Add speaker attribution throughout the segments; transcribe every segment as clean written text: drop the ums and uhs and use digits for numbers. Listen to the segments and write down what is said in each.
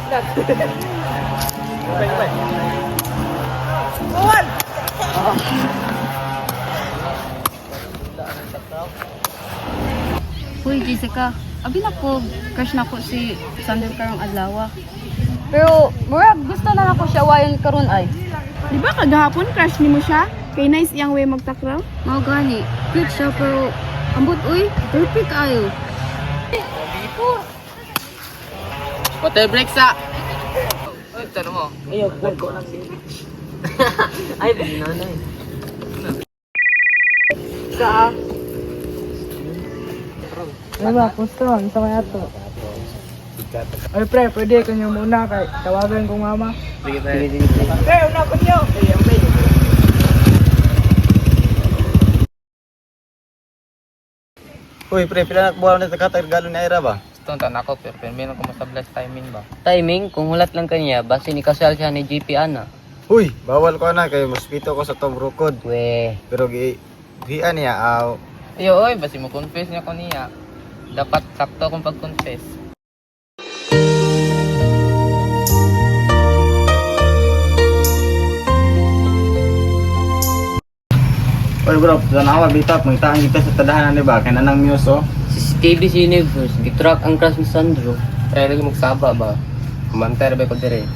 Speaker 1: Uy, Jessica. Abi na ko, crush na ko si Sander karong adlaw. Pero, murag, gusto na ako siya wayon karon ay.
Speaker 2: Di ba kagahapon crush ni mo siya? Kay nice iyang way magtakraw?
Speaker 1: Mao gani, cute siya pero ambot uy, perfect ayo.
Speaker 3: Hotel break sa. Ay, tanong mo. Ayaw, ko lang siya. Ay, binanay.
Speaker 2: Sa. Diba, gusto man sa mga to. Ay pre, pwede kanyo muna kay tawagan kong mama.
Speaker 3: Sige, pre.
Speaker 2: Pre, una ko niyo.
Speaker 4: Uy, pre, pila na buwan na takatagalo ni Ira ba?
Speaker 3: Gusto nang ako, pero meron ko masabless timing ba?
Speaker 5: Timing, kung hulat lang kanya, base ni kasal siya ni GP Ana.
Speaker 4: Uy, bawal ko na kay mosquito ko sa Tom Rukod.
Speaker 5: We,
Speaker 4: Pero gihian niya aw.
Speaker 3: Iyo, oy, basi mo confess niya ko niya. Dapat sakto akong pag-confess.
Speaker 4: Uy bro, tanawa bitap mangitaan kita sa tadahanan di ba? Kay nanang news oh.
Speaker 5: CCTV sa Universe, gitrack ang crush ni Sandro.
Speaker 3: Kaya lagi magsaba ba? Kumantar ba ko dire?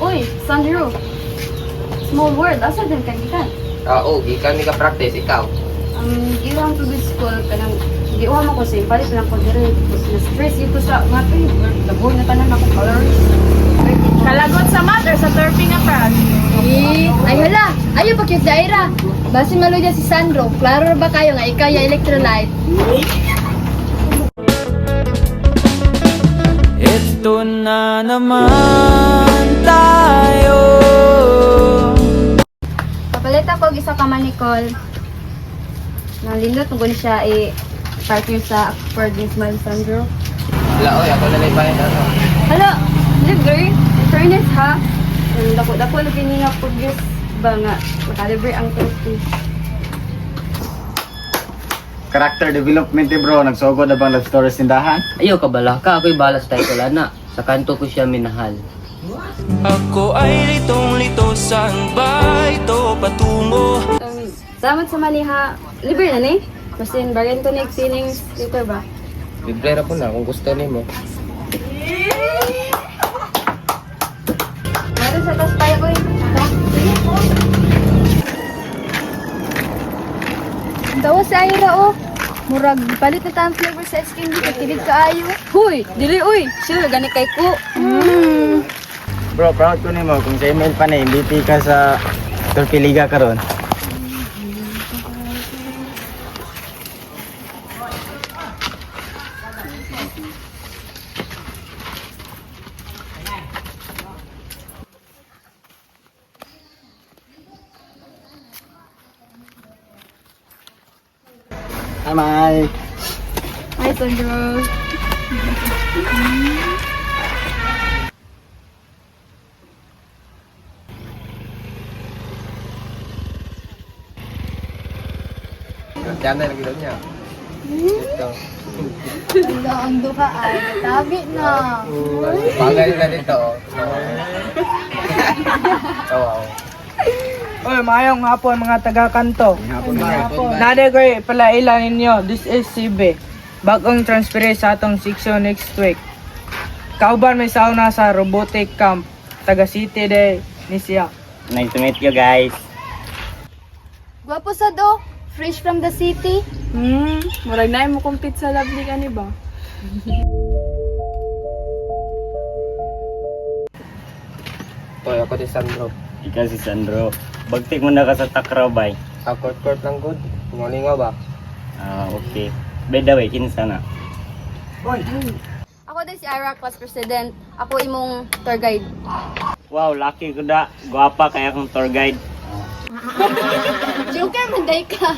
Speaker 1: Uy, Sandro. Small world, asa din kagikan?
Speaker 3: Oo, gikan ni ka practice ikaw.
Speaker 1: Ilang to school kanang giwa mo ko sa palit lang ko dire. Na-stress ito sa math. Laboy na tanan ako colors.
Speaker 2: Kalagot sa mother sa turfing nga crush.
Speaker 6: Ay hala, ayaw pa cute Daira. Basi maluya si Sandro. Klaro ba kayo nga ikaw yung electrolyte?
Speaker 7: Ito na naman tayo.
Speaker 1: Papalit ako og isa ka manicol. Nalindot tungkol siya partner sa for this man Sandro.
Speaker 3: Wala, oy, ako na lang bayan ano.
Speaker 1: Hala, libre. In fairness ha. Dako-dako lagi niya pugis ba nga makalibre ang turkey.
Speaker 4: Character development eh bro, nagsugod na bang love stories tindahan?
Speaker 5: Ayaw ka bala ka, ako'y balas tayo ko lana. Sa kanto ko siya minahal.
Speaker 7: Ako ay litong-lito, saan ba ito patungo?
Speaker 1: Salamat sa maniha. Libre na ni. Kasi bagan ko ni feelings dito ba?
Speaker 3: Libre ra po na kung gusto nimo.
Speaker 1: Meron sa tas tayo boy.
Speaker 6: Dawa si Aira oh. Murag palit na tayong flavor sa ice candy kay kilig kaayo.
Speaker 1: Huy, dili uy. Sure gani kay ko.
Speaker 4: Bro, proud ko nimo kung sa email pa na MVP ka sa Torpiliga karon. Hi, Mike.
Speaker 1: Hi Sandro.
Speaker 3: Diyan na lagi daw niya. Ito.
Speaker 6: Ang duka ay tabi na.
Speaker 3: Bagay na dito. Oo.
Speaker 2: Oy, maayong hapon mga taga-kanto.
Speaker 4: Hapon ba?
Speaker 2: Nade ko pala ilan ninyo. This is CB. Bagong transfer sa atong section next week. Kauban may sauna sa robotic camp. Taga City de Nisia.
Speaker 4: Nice to meet you guys.
Speaker 6: Gwapo sa do. Fresh from the city.
Speaker 2: Murag na mo compete sa lovely ka ni ba?
Speaker 3: Oy, ako si Sandro.
Speaker 4: Ikaw si Sandro. Bagtik mo na ka sa takraw bay.
Speaker 3: Sa court lang good. Morning ba?
Speaker 4: Ah, okay. By the way, kinsa na?
Speaker 1: Ako din si Ira, class president. Ako imong tour guide.
Speaker 4: Wow, lucky ko da. Guwapa kaya akong tour guide.
Speaker 6: Joker, manday ka.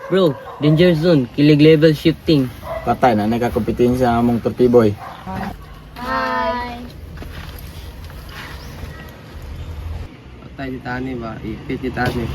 Speaker 5: Bro, danger zone, kilig level shifting.
Speaker 4: Patay na nagkakompetensya among Turpiboy.
Speaker 6: Hi.
Speaker 3: Patay di tani ba? Ipit di tani.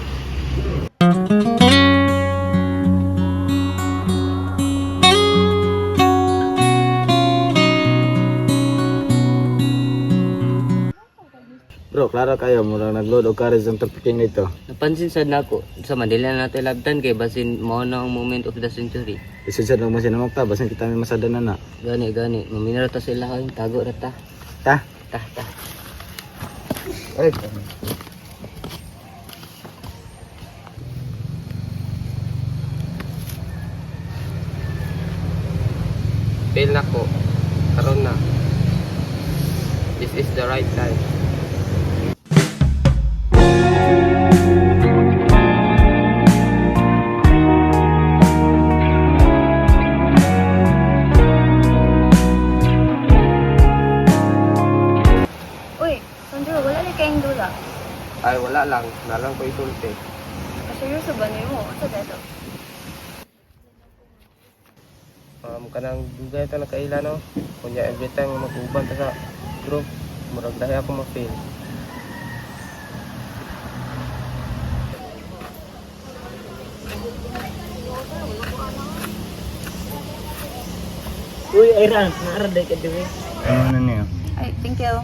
Speaker 4: Bro, klaro kayo, murang nag-load o courage ang topiking nito.
Speaker 5: Napansin sad nako sa Manila na natin labdan kay basin mao na ang moment of the century.
Speaker 4: Isusad mo siya naman ta, basin kita may masada na na.
Speaker 5: Gani, maminara ta sila hoy, tago ra ta.
Speaker 4: Ta?
Speaker 5: Ta.
Speaker 4: Ay,
Speaker 3: Fail na ko. Karon na. This is the right time.
Speaker 1: Uy, Sandro, wala na kayong dula.
Speaker 3: Ay, wala lang. Nalang ko isulti.
Speaker 1: Seryoso ba niyo mo? Sa dito?
Speaker 3: Kanang dugay ito nakaila no. Kunya every time mag-uban ta sa group, murag dahi ako ma-fail.
Speaker 2: Uy, Ira, naaraday ka dito.
Speaker 5: Ano na niyo?
Speaker 1: Ay, thank you.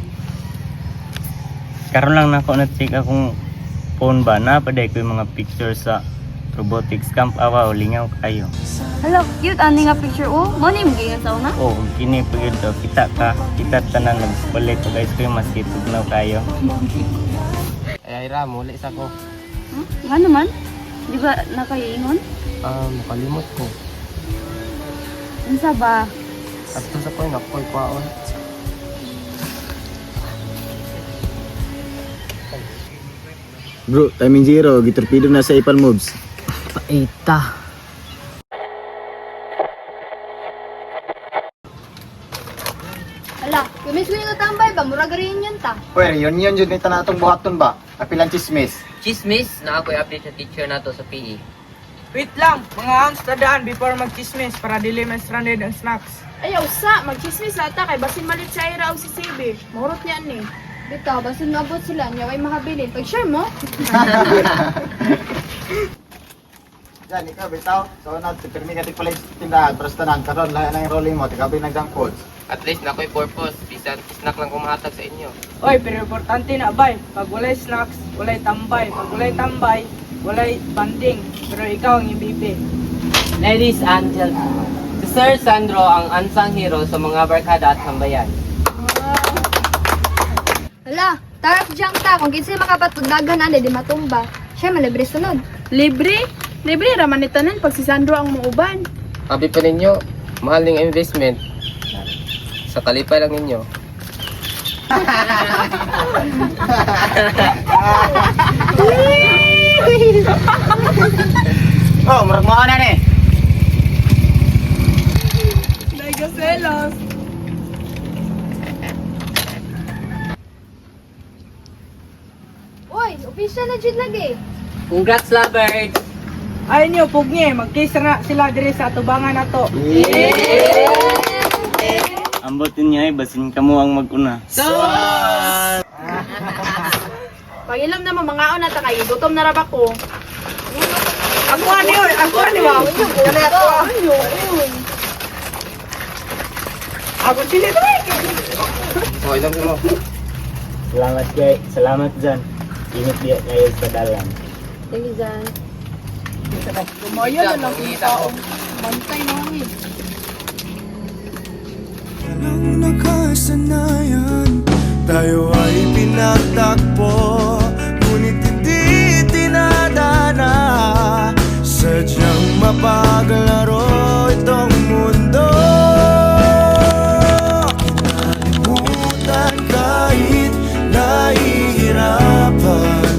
Speaker 5: Karon lang nako na-check akong phone ba na paday ko yung mga pictures sa robotics camp awa o lingaw kayo.
Speaker 1: Hala, cute ani nga picture oh. Mo ni mga sa una?
Speaker 5: Oh, kini pagid to kita tanan nagpalit ko guys ko mas kitugnaw kayo.
Speaker 3: Ay, Ira, muli sa ko.
Speaker 1: Nga naman? Di ba nakaingon?
Speaker 3: Makalimot ko.
Speaker 1: Unsa ba?
Speaker 3: Ato sa koy, nakoy kwaon.
Speaker 4: bro, timing zero, gitorpedo na sa ipal moves.
Speaker 5: Paita.
Speaker 6: Hala, kumis ko yung tambay ba? Murag rin yun ta.
Speaker 4: Pwede, yun dyan nito na itong buhaton ba? Apilang chismis.
Speaker 5: Chismis na ako i-update sa teacher nato sa PE.
Speaker 2: Wait lang, mga ounce tadaan before mag-chismis para dili man stranded ang snacks.
Speaker 8: Ayaw sa, magchismis ata kay basin malit sa ira o si Sibi. Mahurot niyan ni.
Speaker 6: Dito, basin mabot sila, niya ay makabilin. Pag-share mo,
Speaker 4: Yan, ikaw, bitaw. So, permi ka pala yung tindahan. Pero sa tanan, karon lahat na yung rolling mo. Tikabi nagdang codes.
Speaker 3: At least nakoy purpose. Bisan snack lang kumahatag sa inyo.
Speaker 2: Oy, pero importante na bay, pag walay snacks, walay tambay. Pag walay tambay, walay banding. Pero ikaw ang ibibi.
Speaker 5: Ladies and gentlemen, si Sir Sandro ang unsung hero sa mga barkada at sambayan.
Speaker 6: hala, tarap diyang ta. Kung kinsa makapatugdagan ane, di matumba. Siya, malibre sunod.
Speaker 8: Libre? Libre raman ni tanan pag si Sandro ang muuban.
Speaker 3: Sabi pa ninyo, mahal ng investment. Sa kalipay lang ninyo.
Speaker 4: Oh, marag mo na eh.
Speaker 8: Dahil ka selos.
Speaker 6: Uy, official na dyan lagi.
Speaker 5: Congrats, lovebirds!
Speaker 2: Ay niyo, pugnye, mag-case na sila dire sa atubangan nato.
Speaker 5: Ambotin niya basin kamo ang mag-una.
Speaker 8: Pagilam na mo mga ona ta kay gutom na raba ko.
Speaker 2: Ako ani oy, ako ani wa. Ako sila to.
Speaker 3: Okay lang mo.
Speaker 5: Salamat Jan. Ingat dia ngayon sa dalan.
Speaker 1: Thank you, Jan.
Speaker 8: Kumayo na lang yung tao. Bantay na hangin.
Speaker 7: Walang nakasanayan, tayo ay pinagtakpo, ngunit hindi tinadana. Sadyang mapaglaro itong mundo. Kinalimutan kahit nahihirapan,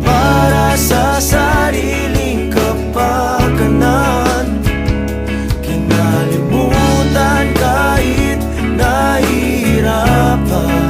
Speaker 7: para sa sariling kapakanan. Kinalimutan kahit nahihirapan,